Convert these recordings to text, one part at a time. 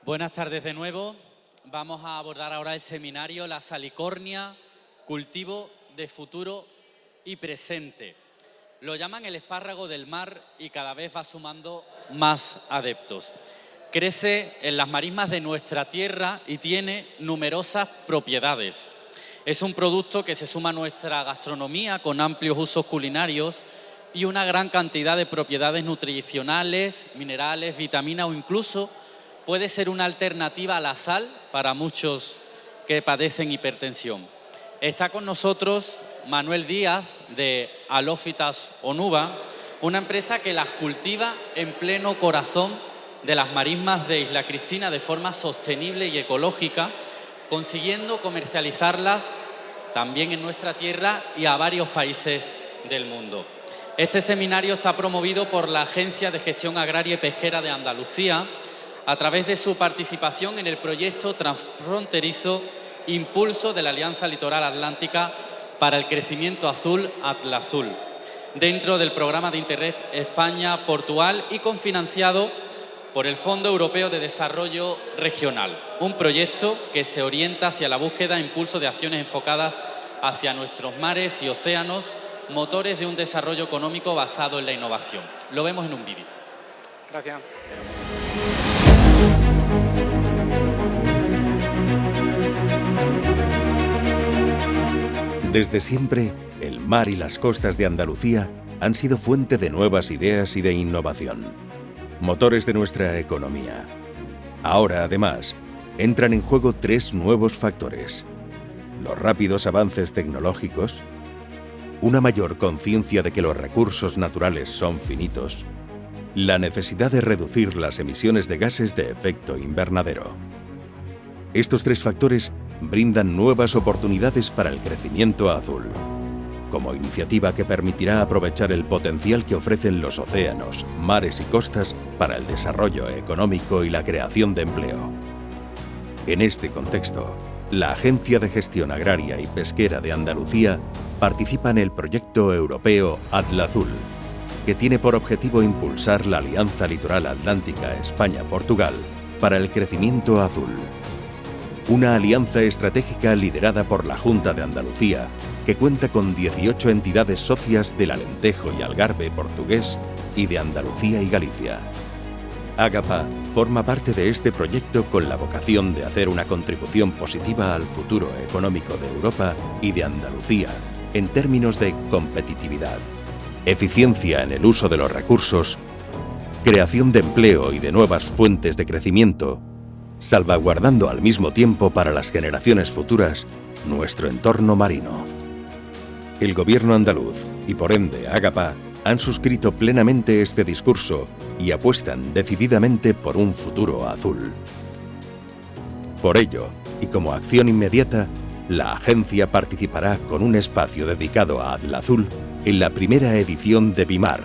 Buenas tardes de nuevo. Vamos a abordar ahora el seminario La Salicornia, cultivo de futuro y presente. Lo llaman el espárrago del mar y cada vez va sumando más adeptos. Crece en las marismas de nuestra tierra y tiene numerosas propiedades. Es un producto que se suma a nuestra gastronomía con amplios usos culinarios y una gran cantidad de propiedades nutricionales, minerales, vitaminas o incluso puede ser una alternativa a la sal para muchos que padecen hipertensión. Está con nosotros Manuel Díaz de Halófitas Onuba, una empresa que las cultiva en pleno corazón de las marismas de Isla Cristina de forma sostenible y ecológica, consiguiendo comercializarlas también en nuestra tierra y a varios países del mundo. Este seminario está promovido por la Agencia de Gestión Agraria y Pesquera de Andalucía a través de su participación en el proyecto transfronterizo Impulso de la Alianza Litoral Atlántica para el Crecimiento Azul Atlazul, dentro del programa de Interreg España-Portugal y cofinanciado por el Fondo Europeo de Desarrollo Regional, un proyecto que se orienta hacia la búsqueda e impulso de acciones enfocadas hacia nuestros mares y océanos, motores de un desarrollo económico basado en la innovación. Lo vemos en un vídeo. Gracias. Desde siempre, el mar y las costas de Andalucía han sido fuente de nuevas ideas y de innovación, motores de nuestra economía. Ahora, además, entran en juego tres nuevos factores: los rápidos avances tecnológicos, una mayor conciencia de que los recursos naturales son finitos, la necesidad de reducir las emisiones de gases de efecto invernadero. Estos tres factores brindan nuevas oportunidades para el crecimiento azul, como iniciativa que permitirá aprovechar el potencial que ofrecen los océanos, mares y costas para el desarrollo económico y la creación de empleo. En este contexto, la Agencia de Gestión Agraria y Pesquera de Andalucía participa en el proyecto europeo Atlazul, que tiene por objetivo impulsar la Alianza Litoral Atlántica España-Portugal para el crecimiento azul. Una alianza estratégica liderada por la Junta de Andalucía, que cuenta con 18 entidades socias del Alentejo y Algarve portugués y de Andalucía y Galicia. Ágapa forma parte de este proyecto con la vocación de hacer una contribución positiva al futuro económico de Europa y de Andalucía en términos de competitividad, eficiencia en el uso de los recursos, creación de empleo y de nuevas fuentes de crecimiento, salvaguardando al mismo tiempo para las generaciones futuras nuestro entorno marino. El Gobierno andaluz y por ende Ágapa han suscrito plenamente este discurso y apuestan decididamente por un futuro azul. Por ello, y como acción inmediata, la agencia participará con un espacio dedicado a Atlazul en la primera edición de BIMAR,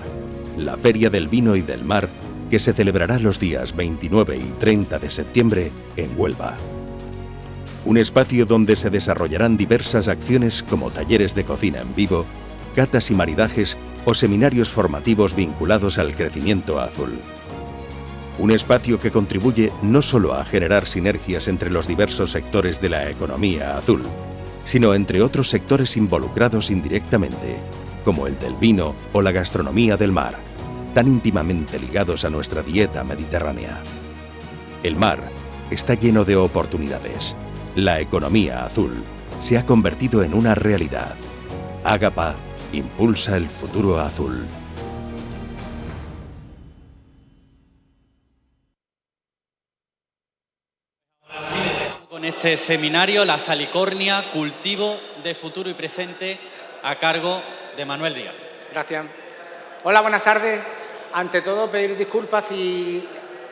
la Feria del Vino y del Mar, que se celebrará los días 29 y 30 de septiembre en Huelva. Un espacio donde se desarrollarán diversas acciones como talleres de cocina en vivo, catas y maridajes o seminarios formativos vinculados al crecimiento azul. Un espacio que contribuye no solo a generar sinergias entre los diversos sectores de la economía azul, sino entre otros sectores involucrados indirectamente, como el del vino o la gastronomía del mar, tan íntimamente ligados a nuestra dieta mediterránea. El mar está lleno de oportunidades. La economía azul se ha convertido en una realidad. Ágapa impulsa el futuro azul. Con este seminario, La Salicornia, cultivo de futuro y presente, a cargo de Manuel Díaz. Gracias. Hola, buenas tardes. Ante todo, pedir disculpas si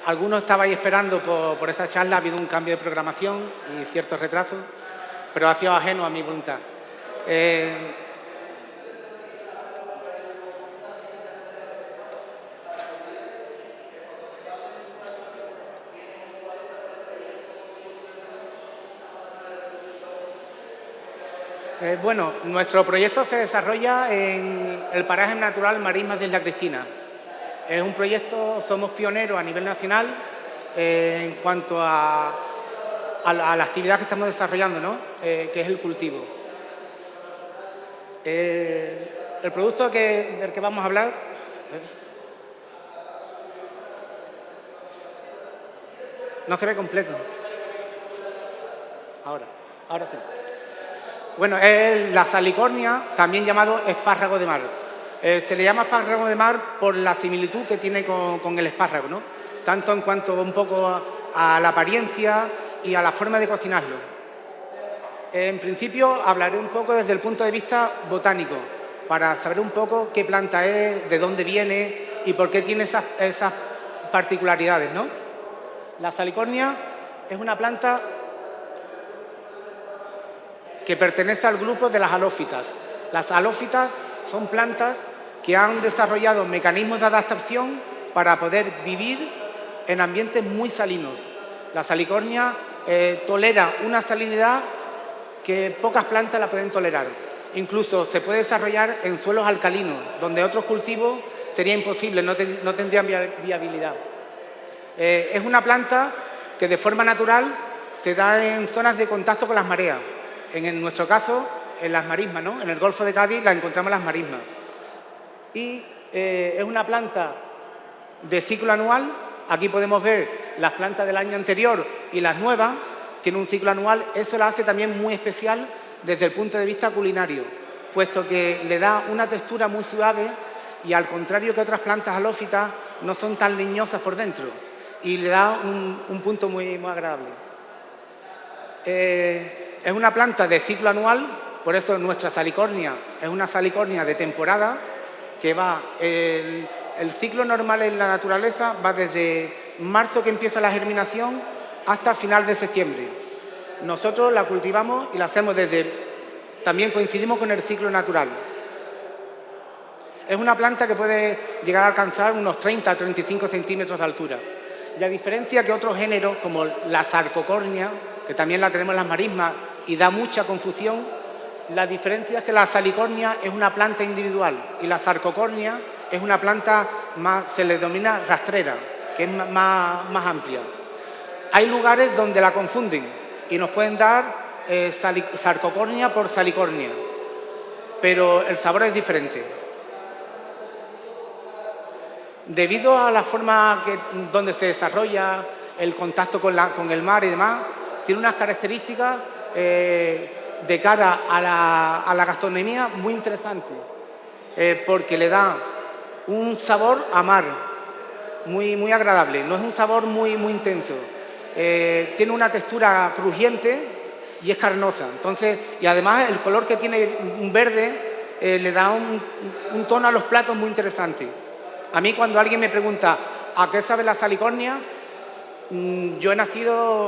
algunos estabais esperando por esta charla. Ha habido un cambio de programación y ciertos retrasos, pero ha sido ajeno a mi voluntad. Bueno, nuestro proyecto se desarrolla en el paraje natural Marismas de Isla Cristina. Es un proyecto, somos pioneros a nivel nacional en cuanto a la actividad que estamos desarrollando, ¿no? Que es el cultivo. El producto del que vamos a hablar no se ve completo. Ahora sí. Bueno, es la salicornia, también llamado espárrago de mar. Se le llama espárrago de mar por la similitud que tiene con el espárrago, ¿no? Tanto en cuanto un poco a la apariencia y a la forma de cocinarlo. En principio hablaré un poco desde el punto de vista botánico, para saber un poco qué planta es, de dónde viene y por qué tiene esas particularidades, ¿no? La salicornia es una planta que pertenece al grupo de las halófitas. Las halófitas son plantas que han desarrollado mecanismos de adaptación para poder vivir en ambientes muy salinos. La salicornia tolera una salinidad que pocas plantas la pueden tolerar. Incluso se puede desarrollar en suelos alcalinos, donde otros cultivos sería imposible, no tendrían viabilidad. Es una planta que de forma natural se da en zonas de contacto con las mareas. En nuestro caso, en las marismas, ¿no? En el Golfo de Cádiz la encontramos en las marismas. Y es una planta de ciclo anual. Aquí podemos ver las plantas del año anterior y las nuevas. Tiene un ciclo anual. Eso la hace también muy especial desde el punto de vista culinario, puesto que le da una textura muy suave y, al contrario que otras plantas halófitas, no son tan leñosas por dentro y le da un punto muy agradable. Es una planta de ciclo anual, por eso nuestra salicornia es una salicornia de temporada, que va, el ciclo normal en la naturaleza va desde marzo, que empieza la germinación, hasta final de septiembre. Nosotros la cultivamos y la hacemos también coincidimos con el ciclo natural. Es una planta que puede llegar a alcanzar unos 30 a 35 centímetros de altura. Y a diferencia que otros géneros, como la sarcocornia, que también la tenemos en las marismas y da mucha confusión, la diferencia es que la salicornia es una planta individual y la sarcocornia es una planta se le denomina rastrera, que es más amplia. Hay lugares donde la confunden y nos pueden dar sarcocornia por salicornia, pero el sabor es diferente. Debido a la forma donde se desarrolla, el contacto con el mar y demás, tiene unas características de cara a la gastronomía muy interesantes, porque le da un sabor a mar muy agradable, no es un sabor muy intenso. Tiene una textura crujiente y es carnosa. Entonces, y además el color que tiene, un verde, le da un tono a los platos muy interesante. A mí, cuando alguien me pregunta ¿a qué sabe la salicornia?, yo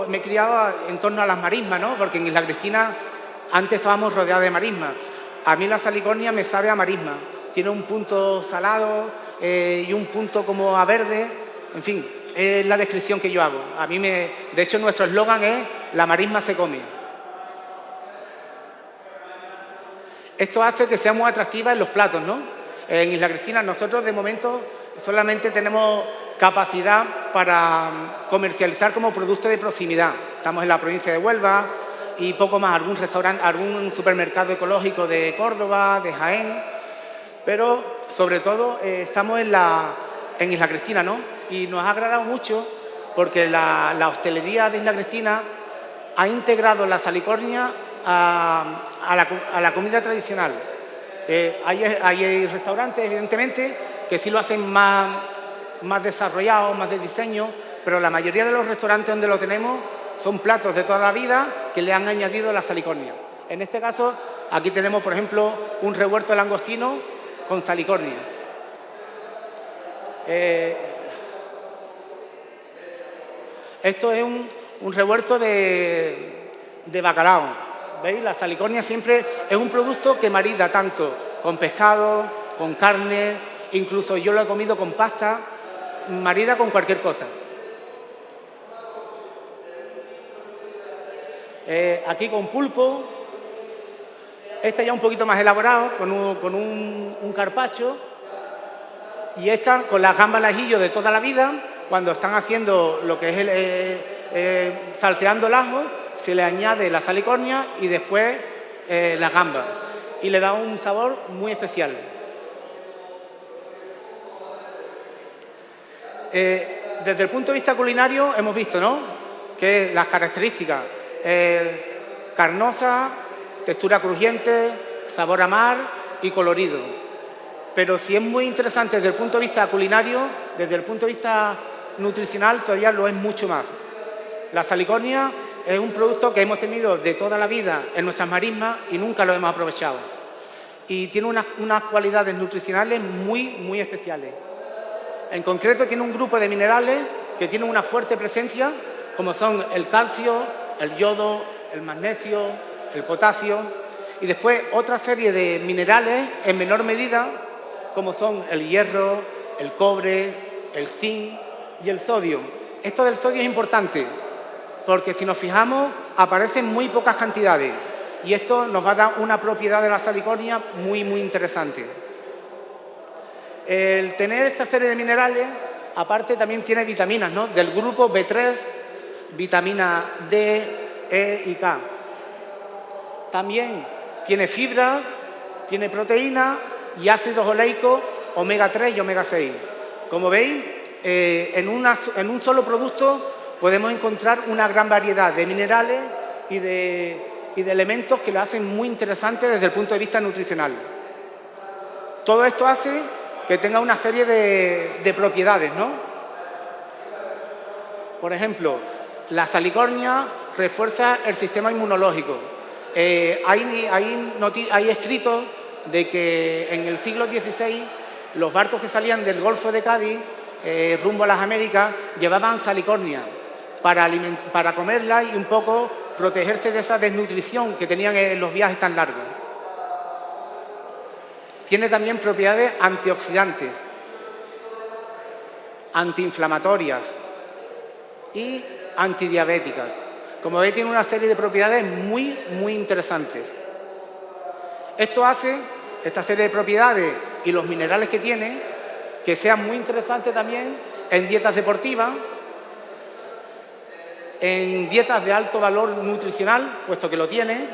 me he criado en torno a las marismas, ¿no? Porque en Isla Cristina antes estábamos rodeados de marismas. A mí la salicornia me sabe a marisma. Tiene un punto salado y un punto como a verde. En fin, es la descripción que yo hago. De hecho, nuestro eslogan es «La marisma se come». Esto hace que sea muy atractiva en los platos, ¿no? En Isla Cristina nosotros, de momento, solamente tenemos capacidad para comercializar como producto de proximidad. Estamos en la provincia de Huelva y poco más, algún restaurante, algún supermercado ecológico de Córdoba, de Jaén, pero sobre todo estamos en Isla Cristina, ¿no? Y nos ha agradado mucho porque la hostelería de Isla Cristina ha integrado la salicornia a la comida tradicional. Hay restaurantes, evidentemente, que sí lo hacen más desarrollado, más de diseño, pero la mayoría de los restaurantes donde lo tenemos son platos de toda la vida que le han añadido la salicornia. En este caso, aquí tenemos, por ejemplo, un revuelto de langostino con salicornia. Esto es un revuelto de bacalao. ¿Veis? La salicornia siempre es un producto que marida tanto con pescado, con carne, incluso yo lo he comido con pasta, marida con cualquier cosa. Aquí con pulpo, este ya un poquito más elaborado, con un carpaccio, y esta con las gambas al ajillo de toda la vida, cuando están haciendo lo que es salteando el ajo, se le añade la salicornia y después la gamba. Y le da un sabor muy especial. Desde el punto de vista culinario hemos visto, ¿no?, que las características carnosa, textura crujiente, sabor a mar y colorido. Pero si es muy interesante desde el punto de vista culinario, desde el punto de vista nutricional todavía lo es mucho más. La salicornia es un producto que hemos tenido de toda la vida en nuestras marismas y nunca lo hemos aprovechado. Y tiene unas cualidades nutricionales muy especiales. En concreto tiene un grupo de minerales que tienen una fuerte presencia, como son el calcio, el yodo, el magnesio, el potasio, y después otra serie de minerales en menor medida, como son el hierro, el cobre, el zinc y el sodio. Esto del sodio es importante, porque si nos fijamos aparece en muy pocas cantidades, y esto nos va a dar una propiedad de la salicornia muy interesante. El tener esta serie de minerales, aparte también tiene vitaminas, ¿no?, del grupo B3, vitamina D, E y K. También tiene fibra, tiene proteína y ácidos oleicos omega 3 y omega 6. Como veis, en un solo producto podemos encontrar una gran variedad de minerales y de elementos que lo hacen muy interesante desde el punto de vista nutricional. Todo esto hace que tenga una serie de propiedades, ¿no? Por ejemplo, la salicornia refuerza el sistema inmunológico. Hay escritos de que en el siglo XVI los barcos que salían del Golfo de Cádiz rumbo a las Américas llevaban salicornia para comerla y un poco protegerse de esa desnutrición que tenían en los viajes tan largos. Tiene también propiedades antioxidantes, antiinflamatorias y antidiabéticas. Como veis, tiene una serie de propiedades muy interesantes. Esto hace, esta serie de propiedades y los minerales que tiene, que sean muy interesantes también en dietas deportivas, en dietas de alto valor nutricional, puesto que lo tiene,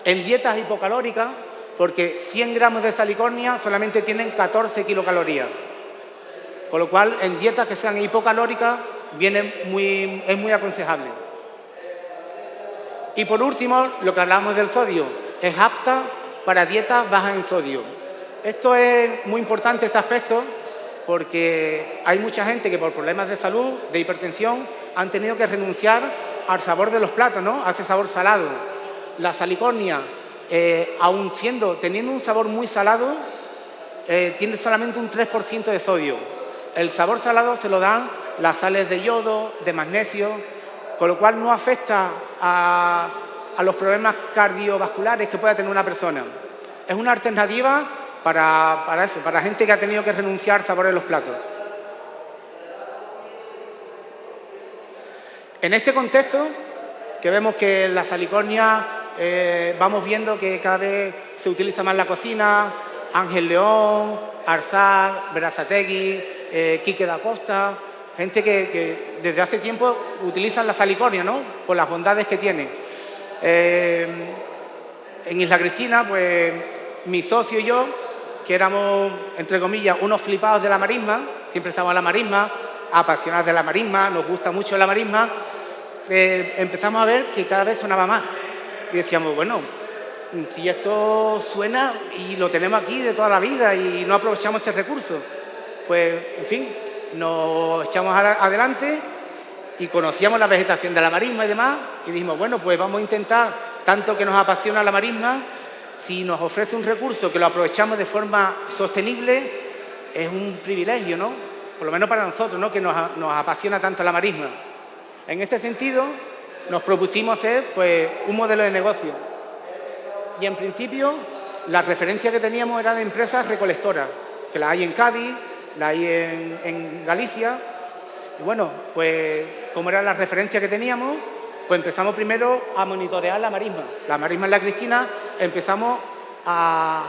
en dietas hipocalóricas, porque 100 gramos de salicornia solamente tienen 14 kilocalorías. Con lo cual, en dietas que sean hipocalóricas, es muy aconsejable. Y por último, lo que hablamos del sodio, es apta para dietas bajas en sodio. Esto es muy importante, este aspecto, porque hay mucha gente que por problemas de salud, de hipertensión, han tenido que renunciar al sabor de los platos, ¿no?, a ese sabor salado. La salicornia, teniendo un sabor muy salado, tiene solamente un 3% de sodio. El sabor salado se lo dan las sales de yodo, de magnesio, con lo cual no afecta a los problemas cardiovasculares que pueda tener una persona. Es una alternativa para gente que ha tenido que renunciar al sabor de los platos. En este contexto, que vemos que la salicornia, vamos viendo que cada vez se utiliza más en la cocina, Ángel León, Arzac, Berazategui, Quique da Costa, gente que desde hace tiempo utilizan la salicornia, ¿no?, por las bondades que tiene. En Isla Cristina, pues mi socio y yo, que éramos, entre comillas, unos flipados de la marisma, siempre estábamos en la marisma, apasionados de la marisma, nos gusta mucho la marisma, empezamos a ver que cada vez sonaba más. Y decíamos, bueno, si esto suena y lo tenemos aquí de toda la vida y no aprovechamos este recurso, pues, en fin, nos echamos adelante y conocíamos la vegetación de la marisma y demás, y dijimos, bueno, pues vamos a intentar, tanto que nos apasiona la marisma, si nos ofrece un recurso que lo aprovechamos de forma sostenible, es un privilegio, ¿no?, por lo menos para nosotros, ¿no?, que nos apasiona tanto la marisma. En este sentido, nos propusimos hacer, pues, un modelo de negocio. Y en principio, la referencia que teníamos era de empresas recolectoras, que las hay en Cádiz, las hay en Galicia. Y bueno, pues como era la referencia que teníamos, pues empezamos primero a monitorear la marisma. La marisma en La Cristina empezamos a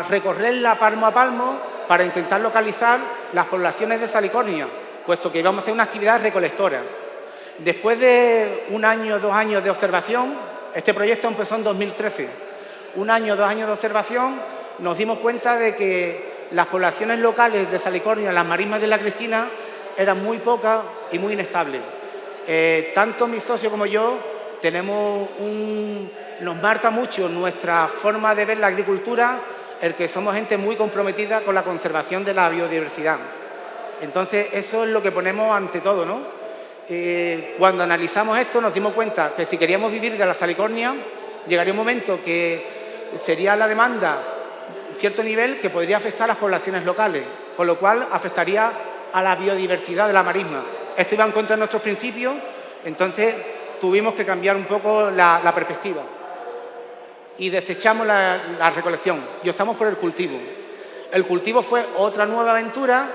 recorrerla palmo a palmo para intentar localizar las poblaciones de salicornia, puesto que íbamos a hacer una actividad recolectora. Después de 1 año, 2 años de observación, este proyecto empezó en 2013. 1 año, 2 años de observación, nos dimos cuenta de que las poblaciones locales de salicornia, las marismas de la Cristina, eran muy pocas y muy inestables. Tanto mi socio como yo nos marca mucho nuestra forma de ver la agricultura, el que somos gente muy comprometida con la conservación de la biodiversidad. Entonces, eso es lo que ponemos ante todo, ¿no? Cuando analizamos esto, nos dimos cuenta que si queríamos vivir de la salicornia, llegaría un momento que sería la demanda cierto nivel que podría afectar a las poblaciones locales, con lo cual afectaría a la biodiversidad de la marisma. Esto iba en contra de nuestros principios, entonces tuvimos que cambiar un poco la perspectiva y desechamos la recolección y optamos por el cultivo. El cultivo fue otra nueva aventura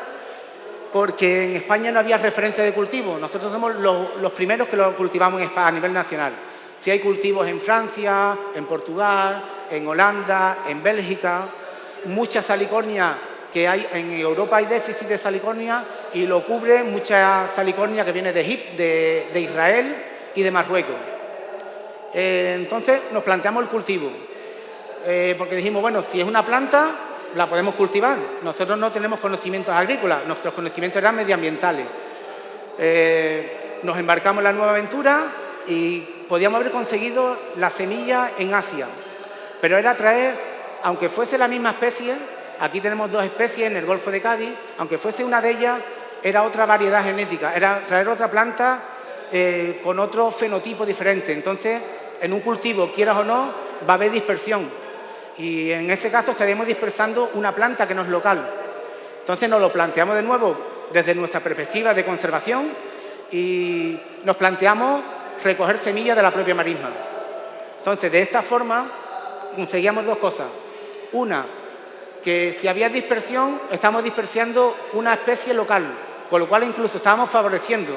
porque en España no había referencia de cultivo. Nosotros somos los primeros que lo cultivamos a nivel nacional. Sí hay cultivos en Francia, en Portugal, en Holanda, en Bélgica, mucha salicornia que hay en Europa, hay déficit de salicornia y lo cubre mucha salicornia que viene de Egipto, de Israel y de Marruecos. Entonces nos planteamos el cultivo, porque dijimos, bueno, si es una planta, la podemos cultivar. Nosotros no tenemos conocimientos agrícolas, nuestros conocimientos eran medioambientales. Nos embarcamos en la nueva aventura y podíamos haber conseguido la semilla en Asia, pero era traer, aunque fuese la misma especie, aquí tenemos 2 especies en el Golfo de Cádiz, aunque fuese una de ellas, era otra variedad genética, era traer otra planta con otro fenotipo diferente. Entonces, en un cultivo, quieras o no, va a haber dispersión. Y en este caso estaríamos dispersando una planta que no es local. Entonces nos lo planteamos de nuevo desde nuestra perspectiva de conservación y nos planteamos recoger semillas de la propia marisma. Entonces, de esta forma conseguíamos 2 cosas. Una, que si había dispersión, estamos dispersando una especie local, con lo cual incluso estábamos favoreciendo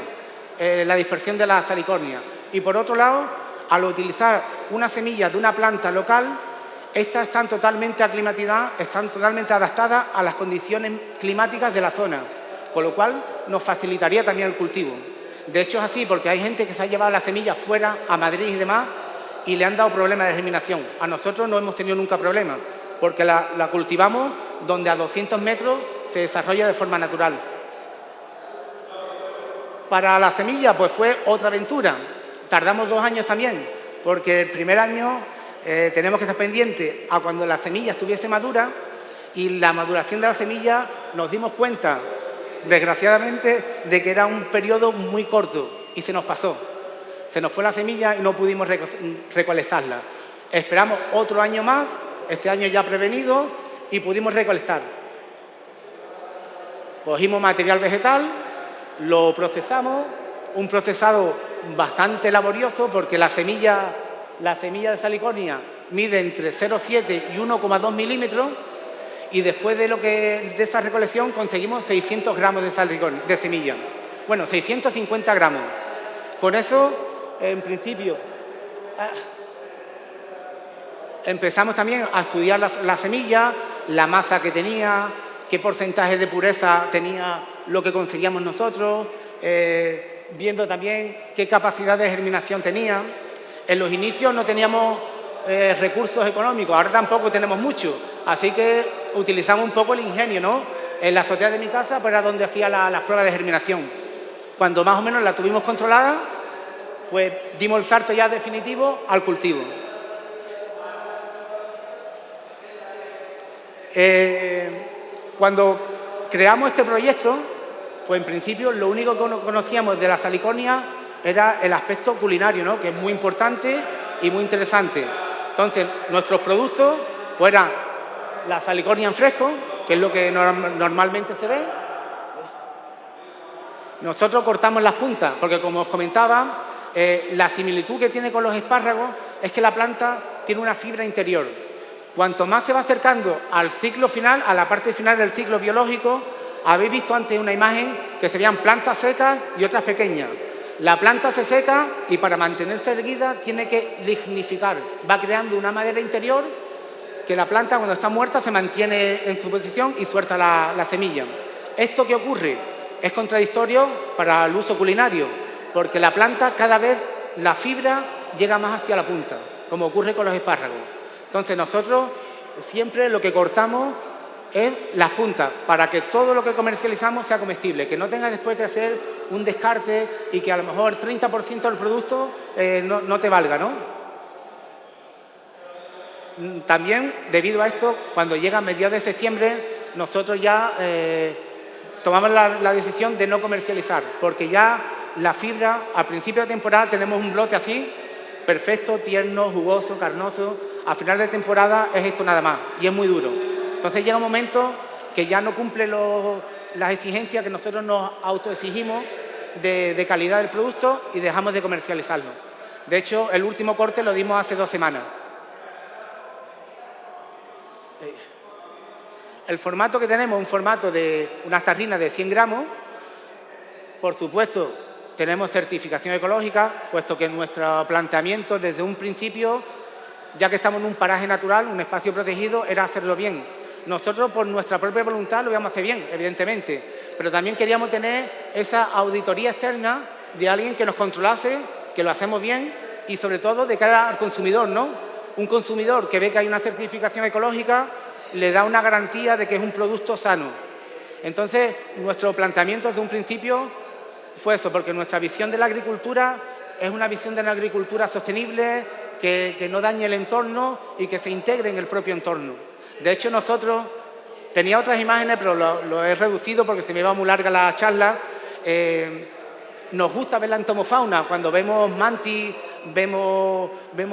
la dispersión de la salicornia. Y por otro lado, al utilizar una semilla de una planta local, estas están totalmente aclimatizadas, están totalmente adaptadas a las condiciones climáticas de la zona, con lo cual nos facilitaría también el cultivo. De hecho es así, porque hay gente que se ha llevado la semilla fuera, a Madrid y demás, y le han dado problemas de germinación. A nosotros no hemos tenido nunca problemas, porque la cultivamos donde a 200 metros se desarrolla de forma natural. Para la semilla, pues fue otra aventura. Tardamos 2 años también, porque el primer año tenemos que estar pendientes a cuando la semilla estuviese madura, y la maduración de la semilla nos dimos cuenta, desgraciadamente, de que era un periodo muy corto y se nos pasó. Se nos fue la semilla y no pudimos recolectarla. Esperamos otro año más, este año ya prevenido, y pudimos recolectar. Cogimos material vegetal, lo procesamos, un procesado bastante laborioso porque la semilla de salicornia mide entre 0,7 y 1,2 milímetros y después de esa recolección conseguimos 600 gramos de semilla. Bueno, 650 gramos. Con eso, en principio, empezamos también a estudiar la semilla, la masa que tenía, qué porcentaje de pureza tenía lo que conseguíamos nosotros, viendo también qué capacidad de germinación tenía. En los inicios no teníamos recursos económicos, ahora tampoco tenemos mucho, así que utilizamos un poco el ingenio, ¿no? En la azotea de mi casa pues era donde hacía las pruebas de germinación. Cuando más o menos la tuvimos controlada, pues dimos el salto ya definitivo al cultivo. Cuando creamos este proyecto, pues en principio lo único que conocíamos de la salicornia era el aspecto culinario, ¿no? Que es muy importante y muy interesante. Entonces, nuestros productos pues eran la salicornia en fresco, que es lo que normalmente se ve. Nosotros cortamos las puntas, porque como os comentaba, la similitud que tiene con los espárragos es que la planta tiene una fibra interior. Cuanto más se va acercando al ciclo final, a la parte final del ciclo biológico, habéis visto antes una imagen que se veían plantas secas y otras pequeñas. La planta se seca y para mantenerse erguida tiene que lignificar. Va creando una madera interior que la planta cuando está muerta se mantiene en su posición y suelta la semilla. ¿Esto qué ocurre? Es contradictorio para el uso culinario, porque la planta cada vez la fibra llega más hacia la punta, como ocurre con los espárragos. Entonces nosotros siempre lo que cortamos es las puntas para que todo lo que comercializamos sea comestible, que no tenga después que hacer un descarte y que a lo mejor 30% del producto no te valga, ¿no? También, debido a esto, cuando llega a mediados de septiembre, nosotros ya tomamos la decisión de no comercializar, porque ya la fibra, al principio de temporada tenemos un brote así, perfecto, tierno, jugoso, carnoso. Al final de temporada es esto nada más y es muy duro. Entonces llega un momento que ya no cumple las exigencias que nosotros nos autoexigimos de calidad del producto y dejamos de comercializarlo. De hecho, el último corte lo dimos hace 2 semanas. El formato que tenemos es un formato de unas tarrinas de 100 gramos. Por supuesto, tenemos certificación ecológica, puesto que nuestro planteamiento desde un principio, ya que estamos en un paraje natural, un espacio protegido, era hacerlo bien. Nosotros, por nuestra propia voluntad, lo íbamos a hacer bien, evidentemente, pero también queríamos tener esa auditoría externa de alguien que nos controlase, que lo hacemos bien y, sobre todo, de cara al consumidor, ¿no? Un consumidor que ve que hay una certificación ecológica le da una garantía de que es un producto sano. Entonces, nuestro planteamiento desde un principio fue eso, porque nuestra visión de la agricultura es una visión de la agricultura sostenible, que no dañe el entorno y que se integre en el propio entorno. De hecho, nosotros, tenía otras imágenes, pero lo he reducido porque se me iba muy larga la charla. Nos gusta ver la entomofauna, cuando vemos mantis, vemos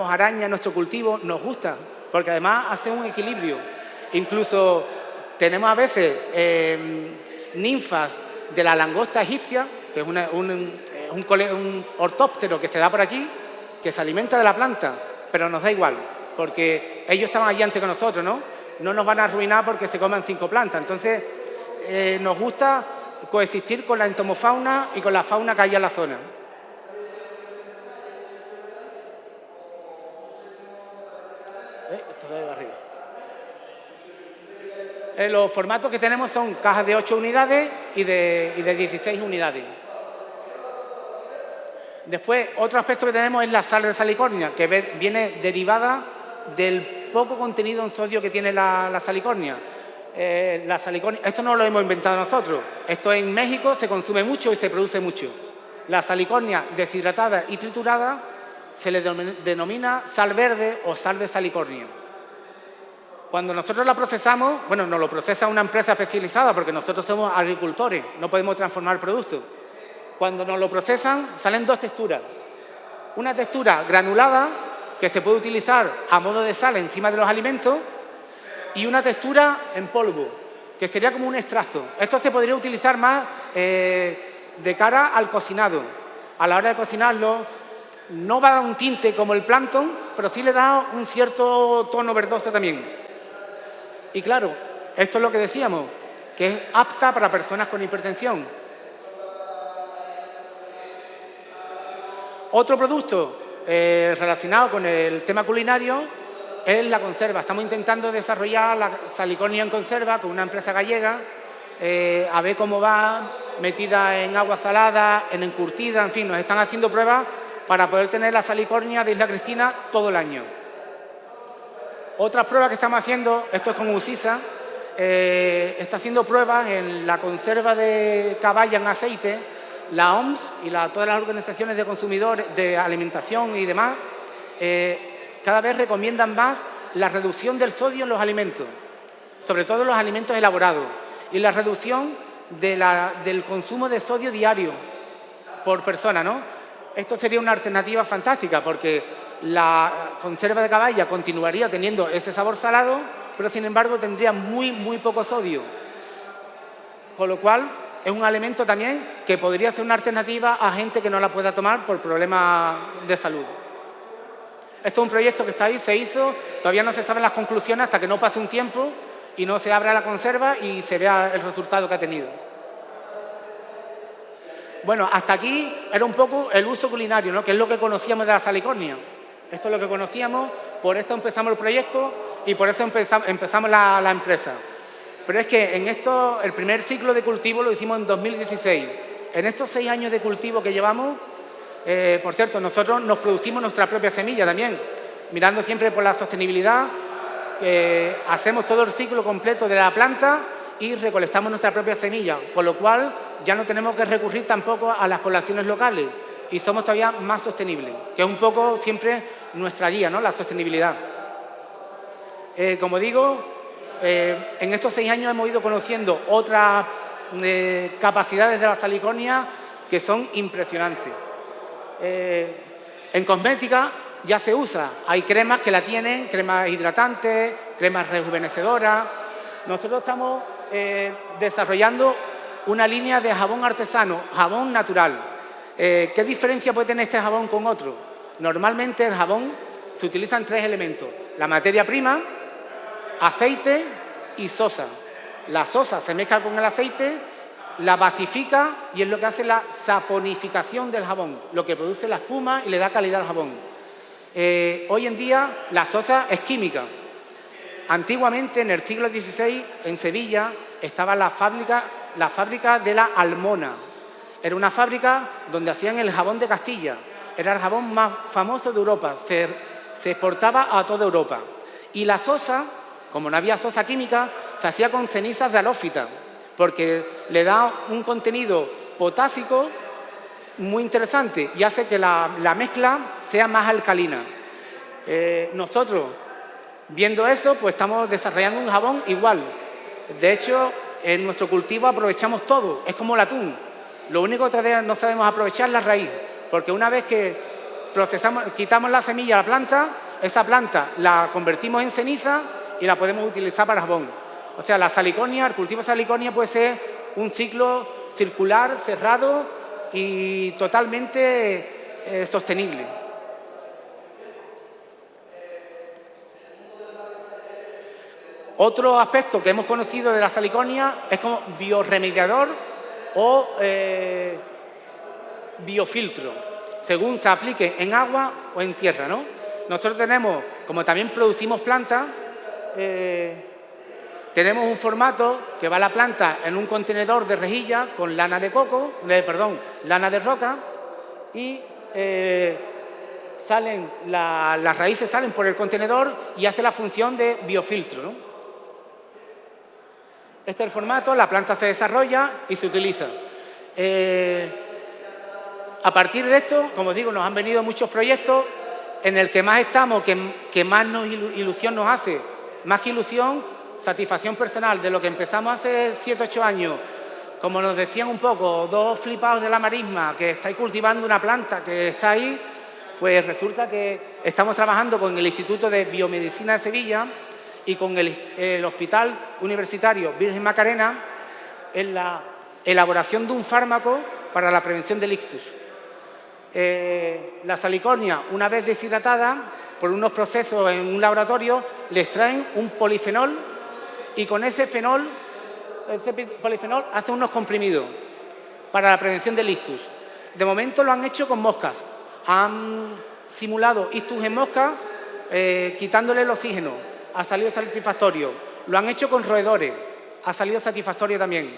arañas en nuestro cultivo, nos gusta, porque además hace un equilibrio. Incluso tenemos a veces ninfas de la langosta egipcia, que es un ortóptero que se da por aquí, que se alimenta de la planta, pero nos da igual, porque ellos estaban allí antes que nosotros, ¿no? No nos van a arruinar porque se coman 5 plantas. Entonces, nos gusta coexistir con la entomofauna y con la fauna que hay en la zona. Esto de arriba. Los formatos que tenemos son cajas de 8 unidades y de 16 unidades. Después, otro aspecto que tenemos es la sal de salicornia, que viene derivada del poco contenido en sodio que tiene la salicornia. La salicornia, esto no lo hemos inventado nosotros, esto en México se consume mucho y se produce mucho. La salicornia deshidratada y triturada se le denomina sal verde o sal de salicornia. Cuando nosotros la procesamos, bueno, nos lo procesa una empresa especializada porque nosotros somos agricultores, no podemos transformar productos. Cuando nos lo procesan, salen 2 texturas. Una textura granulada, que se puede utilizar a modo de sal encima de los alimentos, y una textura en polvo, que sería como un extracto. Esto se podría utilizar más de cara al cocinado. A la hora de cocinarlo, no va a dar un tinte como el plancton, pero sí le da un cierto tono verdoso también. Y claro, esto es lo que decíamos, que es apta para personas con hipertensión. Otro producto relacionado con el tema culinario es la conserva. Estamos intentando desarrollar la salicornia en conserva con una empresa gallega, a ver cómo va, metida en agua salada, en encurtida, en fin, nos están haciendo pruebas para poder tener la salicornia de Isla Cristina todo el año. Otras pruebas que estamos haciendo, esto es con UCISA, está haciendo pruebas en la conserva de caballa en aceite. La OMS y todas las organizaciones de consumidores, de alimentación y demás, cada vez recomiendan más la reducción del sodio en los alimentos, sobre todo en los alimentos elaborados, y la reducción del consumo de sodio diario por persona, ¿no? Esto sería una alternativa fantástica porque la conserva de caballa continuaría teniendo ese sabor salado, pero sin embargo tendría muy poco sodio, con lo cual es un alimento también que podría ser una alternativa a gente que no la pueda tomar por problemas de salud. Esto es un proyecto que está ahí, se hizo, todavía no se saben las conclusiones hasta que no pase un tiempo y no se abra la conserva y se vea el resultado que ha tenido. Bueno, hasta aquí era un poco el uso culinario, ¿no? Que es lo que conocíamos de la salicornia. Esto es lo que conocíamos, por esto empezamos el proyecto. y por eso empezamos la empresa. Pero es que el primer ciclo de cultivo lo hicimos en 2016. En estos 6 años de cultivo que llevamos, por cierto, nosotros nos producimos nuestra propia semilla también, mirando siempre por la sostenibilidad. Hacemos todo el ciclo completo de la planta y recolectamos nuestra propia semilla, con lo cual ya no tenemos que recurrir tampoco a las poblaciones locales y somos todavía más sostenibles, que es un poco siempre nuestra guía, ¿no? La sostenibilidad. Como digo, en estos 6 años hemos ido conociendo otras capacidades de la salicornia que son impresionantes. En cosmética ya se usa, hay cremas que la tienen, cremas hidratantes, cremas rejuvenecedoras. Nosotros estamos desarrollando una línea de jabón artesano, jabón natural. ¿Qué diferencia puede tener este jabón con otro? Normalmente el jabón se utilizan 3 elementos: la materia prima, aceite y sosa. La sosa se mezcla con el aceite, la basifica y es lo que hace la saponificación del jabón, lo que produce la espuma y le da calidad al jabón. Hoy en día la sosa es química. Antiguamente, en el siglo XVI, en Sevilla, estaba la fábrica de la Almona. Era una fábrica donde hacían el jabón de Castilla. Era el jabón más famoso de Europa. Se exportaba a toda Europa. Y la sosa, como no había sosa química, se hacía con cenizas de halófita, porque le da un contenido potásico muy interesante y hace que la mezcla sea más alcalina. Nosotros, viendo eso, pues estamos desarrollando un jabón igual. De hecho, en nuestro cultivo aprovechamos todo, es como el atún. Lo único que todavía no sabemos aprovechar es la raíz, porque una vez que quitamos la semilla a la planta, esa planta la convertimos en ceniza y la podemos utilizar para jabón. O sea, la salicornia, el cultivo de salicornia puede ser un ciclo circular, cerrado y totalmente sostenible. Otro aspecto que hemos conocido de la salicornia es como bioremediador o biofiltro, según se aplique en agua o en tierra, ¿no? Nosotros tenemos, como también producimos plantas, tenemos un formato que va la planta en un contenedor de rejilla con lana de lana de roca y las raíces salen por el contenedor y hace la función de biofiltro, ¿no? Este es el formato, la planta se desarrolla y se utiliza. A partir de esto, como digo, nos han venido muchos proyectos en el que más estamos, que más ilusión nos hace, más que ilusión, satisfacción personal de lo que empezamos hace 7 o 8 años. Como nos decían un poco, 2 flipados de la marisma que estáis cultivando una planta que está ahí, pues resulta que estamos trabajando con el Instituto de Biomedicina de Sevilla y con el Hospital Universitario Virgen Macarena en la elaboración de un fármaco para la prevención del ictus. La salicornia, una vez deshidratada, por unos procesos en un laboratorio, le extraen un polifenol y con ese polifenol hacen unos comprimidos para la prevención del ictus. De momento lo han hecho con moscas. Han simulado ictus en moscas quitándole el oxígeno. Ha salido satisfactorio. Lo han hecho con roedores. Ha salido satisfactorio también.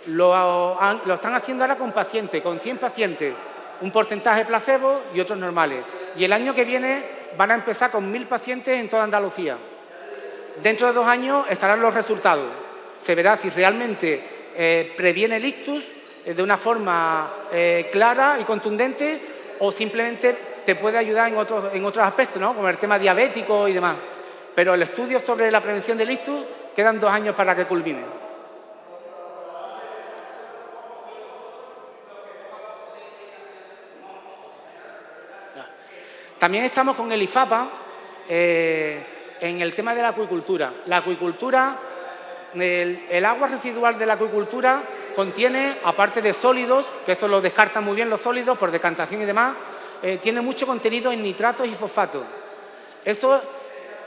Lo están haciendo ahora con pacientes, con 100 pacientes. Un porcentaje placebo y otros normales. Y el año que viene van a empezar con 1000 pacientes en toda Andalucía. Dentro de 2 años estarán los resultados. Se verá si realmente previene el ictus de una forma clara y contundente o simplemente te puede ayudar en otros aspectos, ¿no? Como el tema diabético y demás. Pero el estudio sobre la prevención del ictus quedan 2 años para que culmine. También estamos con el IFAPA en el tema de la acuicultura. La acuicultura, el agua residual de la acuicultura contiene, aparte de sólidos, que eso lo descartan muy bien los sólidos por decantación y demás, tiene mucho contenido en nitratos y fosfatos. Eso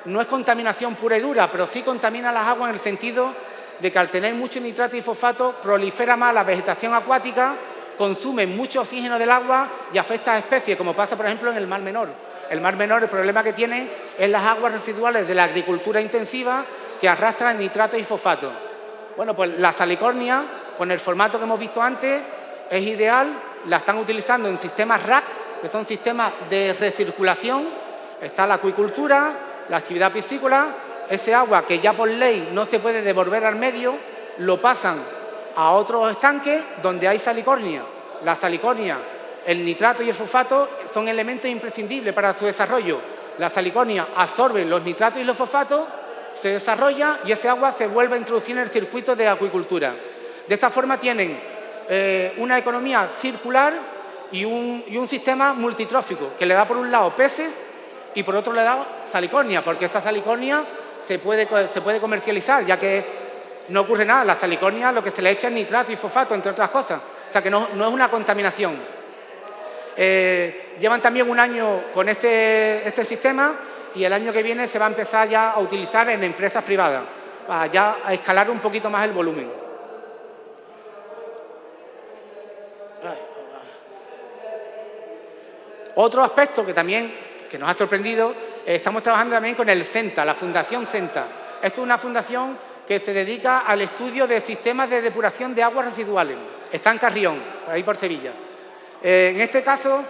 no es contaminación pura y dura, pero sí contamina las aguas en el sentido de que al tener mucho nitrato y fosfato prolifera más la vegetación acuática consume mucho oxígeno del agua y afecta a especies, como pasa, por ejemplo, en el Mar Menor. El Mar Menor, el problema que tiene es las aguas residuales de la agricultura intensiva que arrastran nitratos y fosfatos. Bueno, pues la salicornia, con el formato que hemos visto antes, es ideal, la están utilizando en sistemas RAC, que son sistemas de recirculación. Está la acuicultura, la actividad piscícola, ese agua que ya por ley no se puede devolver al medio, lo pasan a otros estanques donde hay salicornia. La salicornia, el nitrato y el fosfato son elementos imprescindibles para su desarrollo. La salicornia absorbe los nitratos y los fosfatos, se desarrolla y ese agua se vuelve a introducir en el circuito de acuicultura. De esta forma tienen una economía circular y un sistema multitrófico que le da por un lado peces y por otro le da salicornia, porque esa salicornia se puede comercializar, ya que no ocurre nada. La salicornia lo que se le echa es nitrato y fosfato, entre otras cosas. O sea que no es una contaminación. Llevan también un año con este sistema y el año que viene se va a empezar ya a utilizar en empresas privadas, para ya a escalar un poquito más el volumen. Otro aspecto que nos ha sorprendido, estamos trabajando también con el CENTA, la Fundación CENTA. Esto es una fundación que se dedica al estudio de sistemas de depuración de aguas residuales. Está en Carrión, por ahí por Sevilla. En este caso,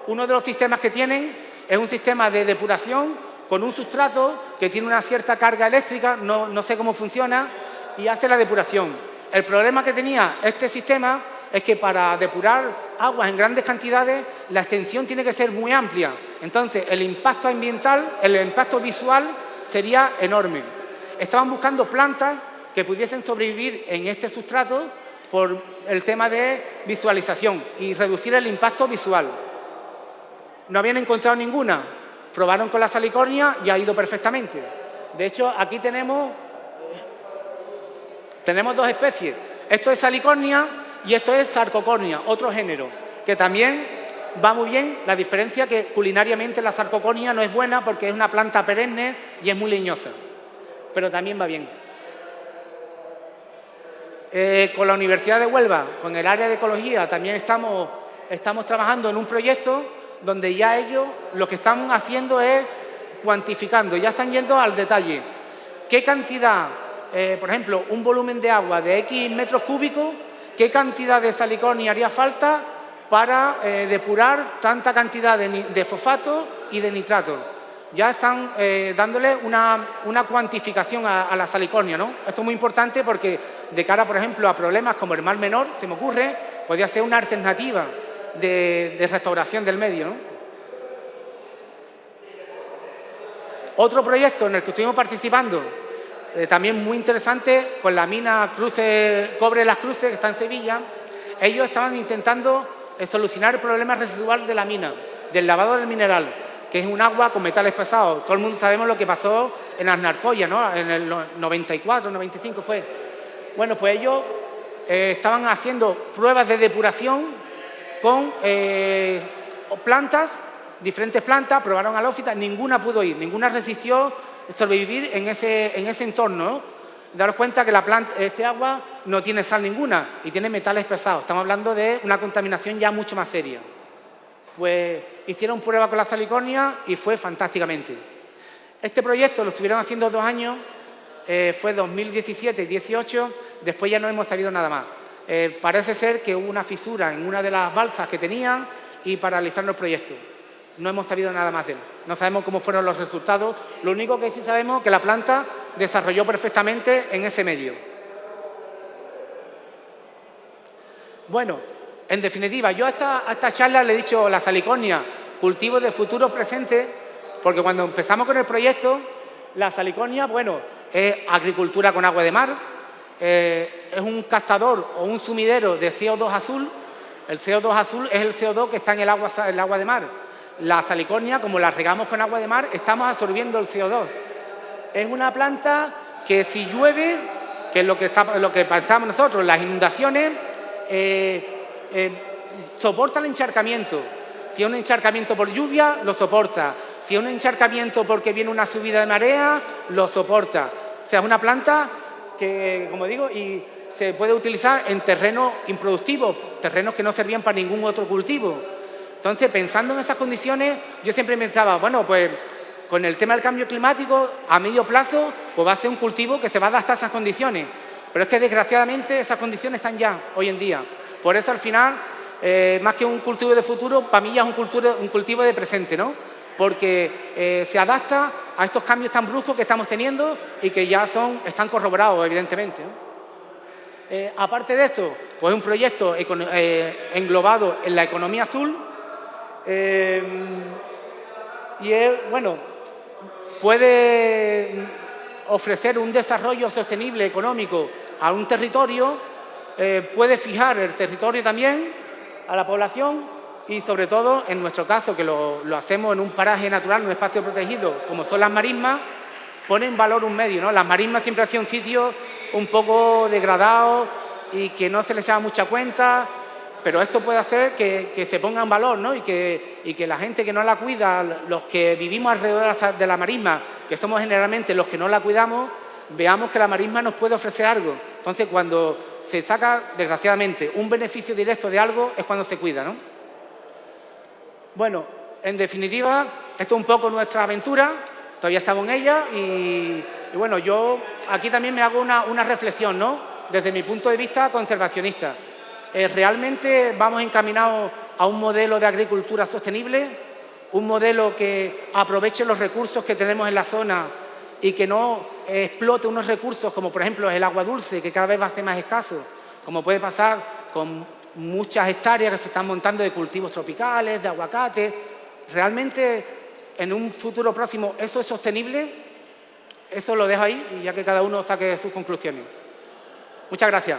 uno de los sistemas que tienen es un sistema de depuración con un sustrato que tiene una cierta carga eléctrica, no sé cómo funciona, y hace la depuración. El problema que tenía este sistema es que para depurar aguas en grandes cantidades, la extensión tiene que ser muy amplia. Entonces, el impacto ambiental, el impacto visual sería enorme. Estaban buscando plantas que pudiesen sobrevivir en este sustrato por el tema de visualización y reducir el impacto visual. No habían encontrado ninguna. Probaron con la salicornia y ha ido perfectamente. De hecho, aquí tenemos dos especies. Esto es salicornia y esto es sarcocornia, otro género, que también va muy bien. La diferencia que culinariamente la sarcocornia no es buena porque es una planta perenne y es muy leñosa, pero también va bien. Con la Universidad de Huelva, con el área de ecología, también estamos trabajando en un proyecto donde ya ellos lo que están haciendo es cuantificando, ya están yendo al detalle. ¿Qué cantidad, por ejemplo, un volumen de agua de X metros cúbicos, qué cantidad de salicornia haría falta para depurar tanta cantidad de fosfato y de nitrato? Ya están dándole una cuantificación a la salicornia, ¿no? Esto es muy importante porque de cara, por ejemplo, a problemas como el Mar Menor, se me ocurre, podría ser una alternativa de restauración del medio, ¿no? Otro proyecto en el que estuvimos participando, también muy interesante, con la mina Cobre Las Cruces, que está en Sevilla. Ellos estaban intentando solucionar el problema residual de la mina, del lavado del mineral, que es un agua con metales pesados. Todo el mundo sabemos lo que pasó en Arnarcoya, ¿no? En el 94, 95 fue. Bueno, pues ellos estaban haciendo pruebas de depuración con plantas, diferentes plantas, probaron halófitas, ninguna pudo ir, ninguna resistió sobrevivir en ese entorno, ¿no? Daros cuenta que este agua no tiene sal ninguna y tiene metales pesados. Estamos hablando de una contaminación ya mucho más seria. Pues hicieron prueba con la salicornia y fue fantásticamente. Este proyecto lo estuvieron haciendo 2 años, fue 2017 y 2018, después ya no hemos sabido nada más. Parece ser que hubo una fisura en una de las balsas que tenían y paralizaron el proyecto. No hemos sabido nada más de él. No sabemos cómo fueron los resultados. Lo único que sí sabemos es que la planta desarrolló perfectamente en ese medio. Bueno, en definitiva, yo a esta charla le he dicho la salicornia, cultivo de futuros presentes, porque cuando empezamos con el proyecto, la salicornia, bueno, es agricultura con agua de mar, es un captador o un sumidero de CO2 azul. El CO2 azul es el CO2 que está en el agua de mar. La salicornia, como la regamos con agua de mar, estamos absorbiendo el CO2. Es una planta que si llueve, que es lo que pensamos nosotros, las inundaciones, soporta el encharcamiento. Si es un encharcamiento por lluvia, lo soporta. Si es un encharcamiento porque viene una subida de marea, lo soporta. O sea, es una planta que, como digo, y se puede utilizar en terrenos improductivos, terrenos que no servían para ningún otro cultivo. Entonces, pensando en esas condiciones, yo siempre pensaba, bueno, pues con el tema del cambio climático, a medio plazo, pues va a ser un cultivo que se va a adaptar a esas condiciones. Pero es que, desgraciadamente, esas condiciones están ya hoy en día. Por eso, al final, más que un cultivo de futuro, para mí ya es un cultivo de presente, ¿no? Porque se adapta a estos cambios tan bruscos que estamos teniendo y que ya están corroborados, evidentemente, ¿no? Aparte de esto, pues es un proyecto englobado en la economía azul y puede ofrecer un desarrollo sostenible económico a un territorio, puede fijar el territorio también a la población y, sobre todo, en nuestro caso, que lo hacemos en un paraje natural, en un espacio protegido, como son las marismas, pone en valor un medio, ¿no? Las marismas siempre han sido un sitio un poco degradado y que no se les echaba mucha cuenta, pero esto puede hacer que se ponga en valor, ¿no? y que la gente que no la cuida, los que vivimos alrededor de la marisma, que somos generalmente los que no la cuidamos, veamos que la marisma nos puede ofrecer algo. Entonces, cuando se saca, desgraciadamente, un beneficio directo de algo, es cuando se cuida, ¿no? Bueno, en definitiva, esto es un poco nuestra aventura, todavía estamos en ella y bueno, yo aquí también me hago una reflexión, ¿no? Desde mi punto de vista conservacionista. ¿Realmente vamos encaminados a un modelo de agricultura sostenible? ¿Un modelo que aproveche los recursos que tenemos en la zona y que no explote unos recursos como, por ejemplo, el agua dulce, que cada vez va a ser más escaso, como puede pasar con muchas hectáreas que se están montando de cultivos tropicales, de aguacate? ¿Realmente en un futuro próximo eso es sostenible? Eso lo dejo ahí y ya que cada uno saque sus conclusiones. Muchas gracias.